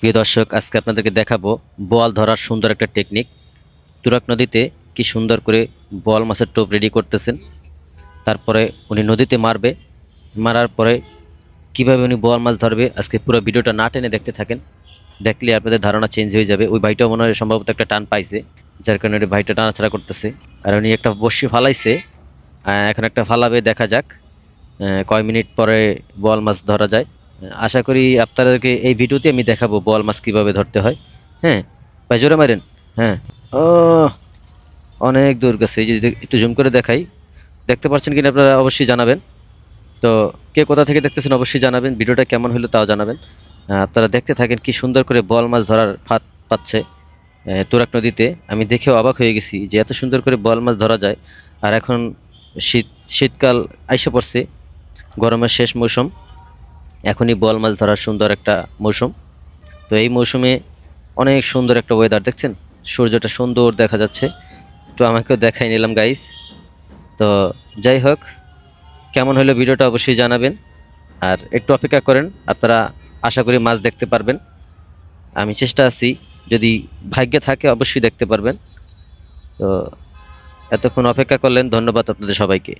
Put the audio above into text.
প্রিয় দর্শক, আজকে আপনাদেরকে দেখাবো বোয়াল ধরার সুন্দর একটা টেকনিক। তুরাগ নদীতে কি সুন্দর করে বোয়াল মাছের টোপ রেডি করতেছেন। তারপরে উনি নদীতে মারবে, মারার পরে কিভাবে উনি বোয়াল মাছ ধরবে। আজকে পুরো ভিডিওটা না টেনে দেখতে থাকেন, দেখলে আপনাদের ধারণা চেঞ্জ হয়ে যাবে। ওই ভাইটাও মনে হয় সম্ভবত একটা টান পাইছে, যার কারণে ওই ভাইটা টানাছাড়া করতেছে। আর উনি একটা বড়শি ফালাইছে, এখন একটা ফালাবে, দেখা যাক কয় মিনিট পরে বোয়াল মাছ ধরা যায়। আশা করি আপনাদেরকে এই ভিডিওতে আমি দেখাবো বোয়াল মাছ কিভাবে ধরতে হয়। হ্যাঁ ভাই, জোরে মারেন। হ্যাঁ, ও অনেক দূর গেছে, এই যে একটু জুম করে দেখাই, দেখতে পাচ্ছেন কিনা আপনারা অবশ্যই জানাবেন। তো কে কোথা থেকে দেখতেছেন অবশ্যই জানাবেন, ভিডিওটা কেমন হলো তাও জানাবেন। আপনারা দেখতে থাকেন কি সুন্দর করে বোয়াল মাছ ধরার ফাঁদ পাচ্ছে তুরাগ নদীতে। আমি দেখেও অবাক হয়ে গেছি যে এত সুন্দর করে বোয়াল মাছ ধরা যায়। আর এখন শীতকাল আইসা পড়ছে, গরমের শেষ মৌসুম, এখনই বোয়াল মাছ ধরার সুন্দর একটা মৌসুম। তো এই মৌসুমে অনেক সুন্দর একটা ওয়েদার, দেখছেন সূর্যটা সুন্দর দেখা যাচ্ছে। তো আমাকেও দেখাই নিলাম গাইস। তো যাই হোক, কেমন হলো ভিডিওটা অবশ্যই জানাবেন। আর একটু অপেক্ষা করেন, আপনারা আশা করি মাছ দেখতে পারবেন। আমি চেষ্টা আছি, যদি ভাগ্যে থাকে অবশ্যই দেখতে পারবেন। তো এতক্ষণ অপেক্ষা করলেন, ধন্যবাদ আপনাদের সবাইকে।